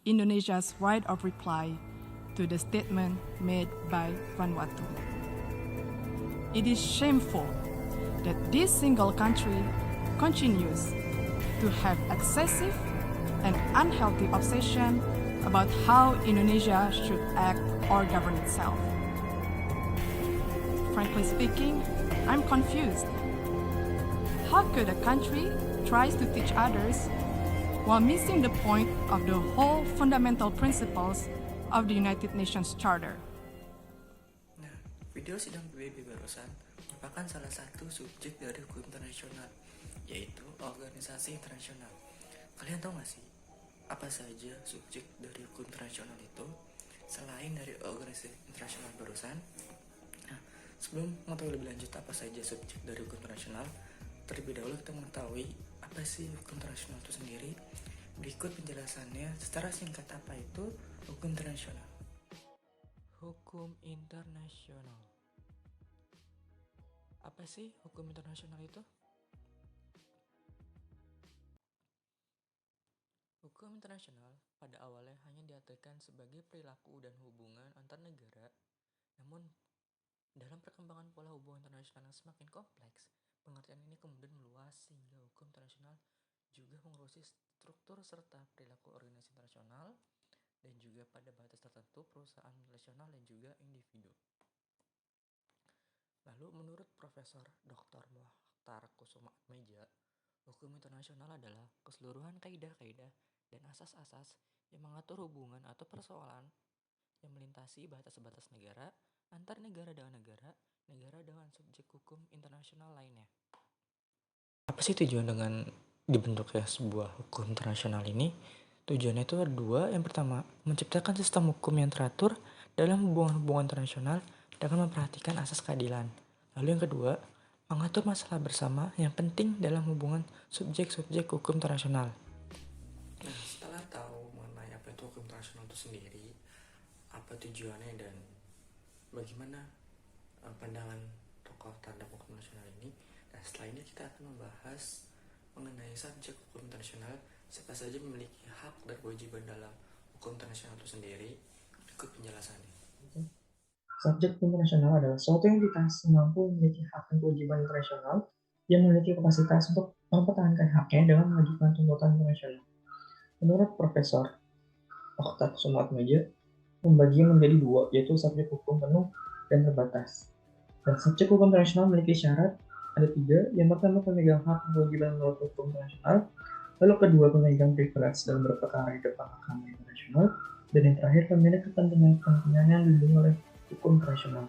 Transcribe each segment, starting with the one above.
Indonesia's right of reply to the statement made by Vanuatu. It is shameful that this single country continues to have excessive and unhealthy obsession about how Indonesia should act or govern itself. Frankly speaking, I'm confused. How could a country try to teach others while missing the point of the whole fundamental principles of the United Nations Charter? Nah, video sidang PBB barusan merupakan salah satu subjek dari hukum internasional, yaitu organisasi internasional. Kalian tahu gak sih, apa saja subjek dari hukum internasional itu selain dari organisasi internasional barusan? Nah, sebelum mengetahui lebih lanjut apa saja subjek dari hukum internasional, terlebih dahulu kita mengetahui apa sih hukum internasional itu sendiri. Berikut penjelasannya secara singkat apa itu hukum internasional. Hukum internasional. Apa sih hukum internasional itu? Hukum internasional pada awalnya hanya diartikan sebagai perilaku dan hubungan antar negara. Namun, dalam perkembangan pola hubungan internasional yang semakin kompleks, pengertian ini kemudian meluas sehingga hukum internasional juga mengurusi struktur serta perilaku organisasi internasional dan juga pada batas tertentu perusahaan internasional dan juga individu. Lalu menurut Profesor Dr. Mokhtar Kusumaatmadja, hukum internasional adalah keseluruhan kaidah-kaidah dan asas-asas yang mengatur hubungan atau persoalan yang melintasi batas-batas negara, antar negara dengan negara, negara dengan subjek hukum internasional lainnya. Apa sih tujuan dengan dibentuknya sebuah hukum internasional ini? Tujuannya itu ada dua. Yang pertama, menciptakan sistem hukum yang teratur dalam hubungan-hubungan internasional dengan memperhatikan asas keadilan. Lalu yang kedua, mengatur masalah bersama yang penting dalam hubungan subjek-subjek hukum internasional. Nah, setelah tahu mengenai apa itu hukum internasional itu sendiri, apa tujuannya dan bagaimana pandangan tokoh terhadap hukum internasional ini, nah setelah ini kita akan membahas mengenai subjek hukum internasional, siapa saja memiliki hak dan kewajiban dalam hukum internasional itu sendiri. Berikut penjelasannya. Subjek hukum internasional adalah suatu entitas yang mampu memiliki hak dan kewajiban internasional yang memiliki kapasitas untuk mempertahankan haknya dengan mengajukan tuntutan internasional. Menurut Profesor Mokhtar Kusumaatmadja, membagi menjadi dua, yaitu subjek hukum penuh dan terbatas. Dan subjek hukum internasional memiliki syarat ada tiga. Yang pertama, pemegang hak dan kewajiban menurut hukum internasional. Lalu kedua, pemegang privilege dalam berperkara di depan mahkamah internasional. Dan yang terakhir, pemilik kepentingan yang dilindungi oleh hukum internasional.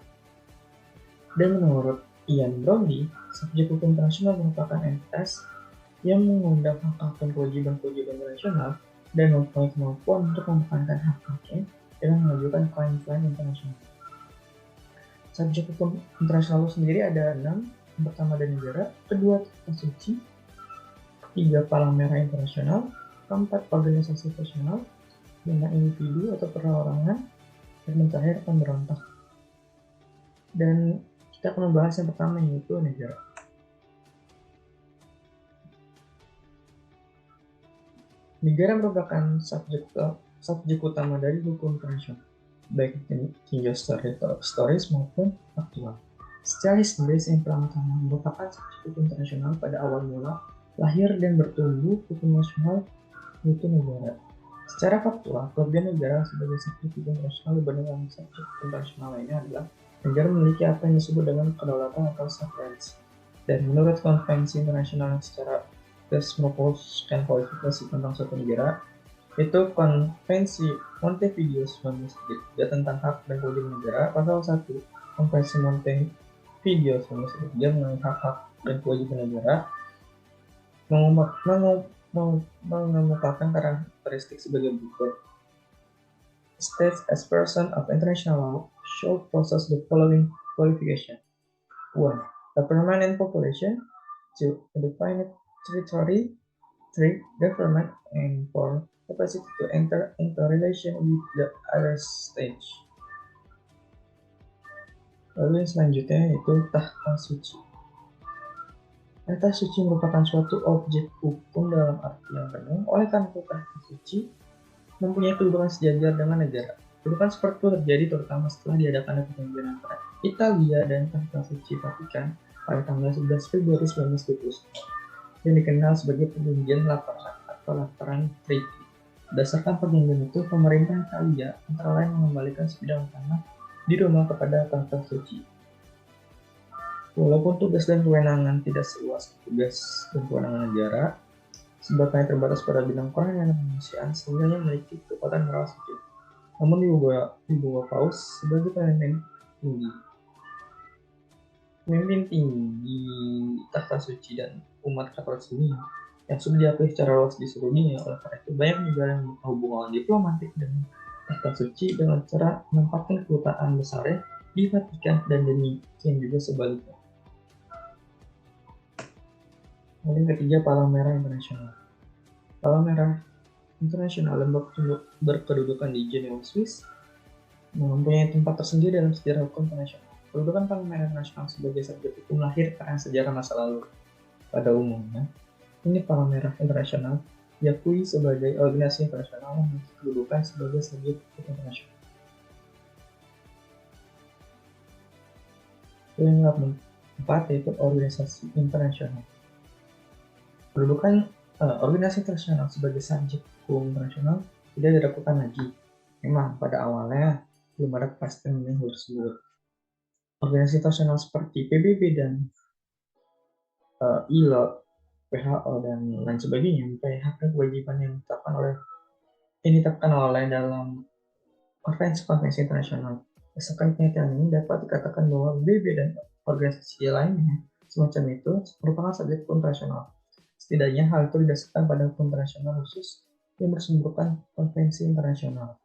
Dan menurut Ian Bromley, subjek hukum internasional merupakan entitas yang mengundang hak dan kewajiban-kewajiban internasional dan mempunyai kemampuan untuk mempertahankan hak-haknya dengan mengajukan klaim-klaim internasional. Subjek hukum internasional sendiri ada 6. Yang pertama ada negara, kedua tanah suci, ketiga palang merah internasional, keempat organisasi internasional, 5 individu atau perorangan, dan yang terakhir pemberontak. Dan kita akan membahas yang pertama, yaitu negara. Negara merupakan subjek utama dari hukum internasional, baik tinjau historis maupun faktual. Secara historis, yang pertama merupakan subjek hukum internasional pada awal mula lahir dan bertumbuh hukum nasional, yaitu negara. Secara faktual, kelebihan negara sebagai subjek hukum internasional dibanding dengan subjek hukum internasional lainnya adalah negara memiliki apa yang disebut dengan kedaulatan atau sovereignty. Dan menurut konvensi internasional yang secara tegas merumuskan kualifikasi tentang suatu negara, itu Konvensi Montevideo 1933 tentang hak dan kewajiban negara. Pasal 1 Konvensi Montevideo 1933 mengenai hak-hak dan kewajiban negara mengemukakan karakteristik sebagai berikut. States as person of international law should possess the following qualification. 1. A permanent population. 2. A defined territory. 3. Government. And 4. Capacity to enter into relation with the other states. Lalu yang selanjutnya yaitu tahta suci. Tahta suci merupakan suatu objek hukum dalam arti yang penuh. Oleh karena itu tahta suci mempunyai kedudukan sejajar dengan negara. Kedudukan seperti itu terjadi terutama setelah diadakannya perjanjian antara Italia dan Tahta Suci Vatikan pada tanggal 11 Februari 1929 yang dikenal sebagai Perjanjian Lateran atau Lateran Treaty. Berdasarkan perjanjian itu, pemerintah Italia antara lain mengembalikan sebidang tanah di Roma kepada Tahta Suci. Walaupun tugas dan kewenangan tidak seluas tugas dan kewenangan negara, sebab hanya terbatas pada bidang peran dan kemanusiaan, sehingga memiliki kekuatan moral sedikit. Namun di bawah Paus sebagai pemimpin tinggi Tahta Suci dan umat Katolik dunia yang sudah diakui secara luas di seluruh dunia. Oleh karena itu, banyak negara yang membuka hubungan diplomatik dengan Tahta Suci dengan cara menempatkan kedutaan besarnya di Vatikan dan demikian juga sebaliknya. Lalu yang ketiga, Palang Merah Internasional. Palang Merah Internasional, lembaga berkedudukan di Jenewa, Swiss, mempunyai tempat tersendiri dalam sejarah hukum internasional. Kedudukan Palang Merah Internasional sebagai subjek hukum lahir karena sejarah masa lalu. Pada umumnya, ini Palang Merah Internasional diakui sebagai organisasi internasional yang memiliki kedudukan sebagai subjek hukum internasional. Yang keempat yaitu organisasi internasional. Kedudukan organisasi internasional sebagai subjek hukum internasional tidak diragukan lagi. Memang pada awalnya belum ada kepastian mengenai hal tersebut. Organisasi internasional seperti PBB dan ILO, WHO dan lain sebagainya mempunyai hak dan kewajiban yang ditetapkan oleh dalam konvensi-konvensi internasional. Berdasarkan penelitian ini dapat dikatakan bahwa PBB dan organisasi lainnya semacam itu merupakan subjek hukum internasional. Setidaknya hal itu didasarkan pada hukum internasional khusus yang bersumberkan konvensi internasional.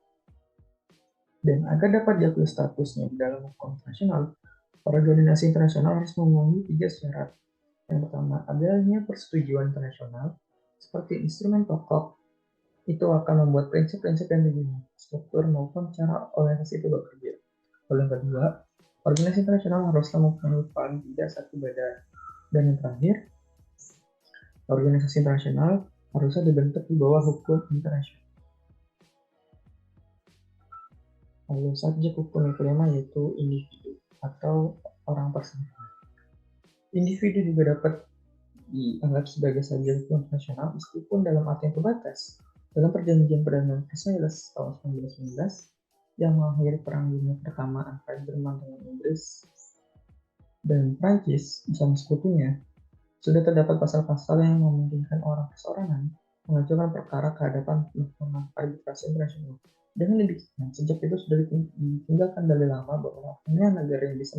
Dan agar dapat diakui statusnya di dalam hukum internasional, organisasi internasional harus memenuhi 3 syarat. Yang pertama, adanya persetujuan internasional, seperti instrumen pokok, itu akan membuat prinsip-prinsip yang tujuan, struktur maupun cara organisasi itu bekerja. Lalu yang kedua, organisasi internasional haruslah mempunyai paling tidak satu badan. Dan yang terakhir, organisasi internasional harusnya dibentuk di bawah hukum internasional. Lalu subjek hukum yang kelima yaitu individu atau orang personal. Individu juga dapat dianggap sebagai subjek hukum internasional meskipun dalam arti yang terbatas. Dalam perjanjian perdamaian Versailles tahun 1919 yang mengakhiri Perang Dunia Pertama antara Jerman dengan Inggris dan Prancis bersama sekutunya, sudah terdapat pasal-pasal yang memungkinkan orang perseorangan mengajukan perkara ke hadapan Mahkamah Arbitrase Internasional. Dengan demikian, sejak itu sudah ditinggalkan dari lama bahwa hanya negara yang bisa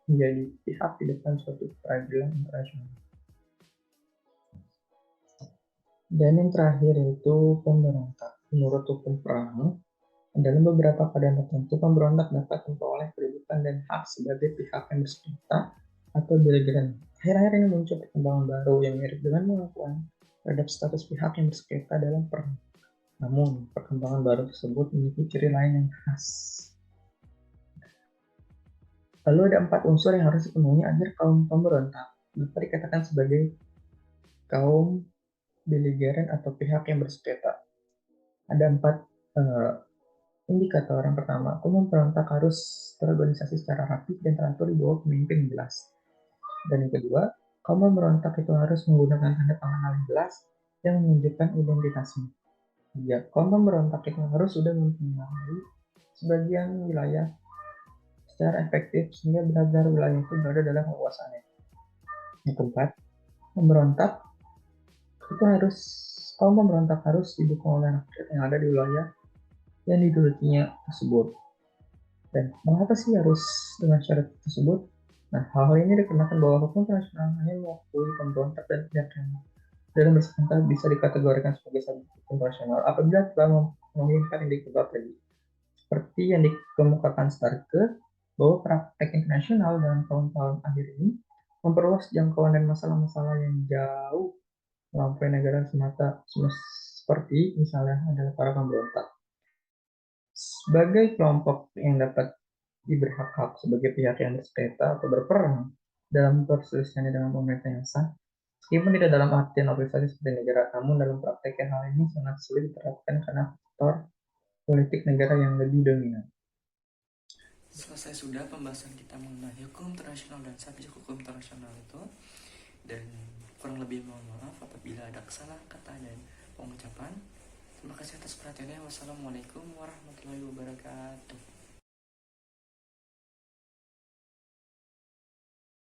menjadi pihak di depan suatu peradilan internasional. Dan yang terakhir yaitu pemberontak. Menurut hukum perang, dalam beberapa keadaan tertentu pemberontak dapat memperoleh kedudukan dan hak sebagai pihak yang bersenjata atau belageran. Akhir-akhir ini muncul perkembangan baru yang mirip dengan pengakuan terhadap status pihak yang bersengketa dalam perang. Namun, perkembangan baru tersebut memiliki ciri lain yang khas. Lalu ada 4 unsur yang harus dipenuhi agar kaum pemberontak dapat dikatakan sebagai kaum beligeran atau pihak yang bersengketa. Ada 4 indikator. Yang pertama, kaum pemberontak harus terorganisasi secara rapi dan teratur di bawah pemimpin jelas. Dan yang kedua, kaum pemberontak itu harus menggunakan tanda tangan yang jelas yang menunjukkan identitasnya. Ya, kaum pemberontak itu harus sudah mempunyai sebagian wilayah secara efektif sehingga benar-benar wilayah itu berada dalam kekuasaannya. Yang keempat, kaum pemberontak harus didukung oleh rakyat yang ada di wilayah yang didudukinya tersebut. Dan mengapa sih harus dengan syarat tersebut? Nah, hal ini dikarenakan bahwa hukum internasional hanya mengakui pemberontak dan pihak yang dalam bersengketa bisa dikategorikan sebagai subjek hukum internasional apabila telah memenuhi indikator tadi. Seperti yang dikemukakan Starke, bahwa praktek internasional dalam tahun-tahun akhir ini memperluas jangkauan dan masalah-masalah yang jauh melampaui negara semata, seperti misalnya adalah para pemberontak. Sebagai kelompok yang dapat diberi hak sebagai pihak yang bersengketa atau berperang dalam perselisihan dengan pemerintah yang sah, meskipun tidak dalam artian organisasi seperti negara, namun dalam prakteknya hal ini sangat sulit diterapkan karena faktor politik negara yang lebih dominan. Selesai sudah pembahasan kita mengenai hukum internasional dan subjek hukum internasional itu. Dan kurang lebih mohon maaf apabila ada kesalahan kata dan pengucapan. Terima kasih atas perhatiannya. Wassalamualaikum warahmatullahi wabarakatuh.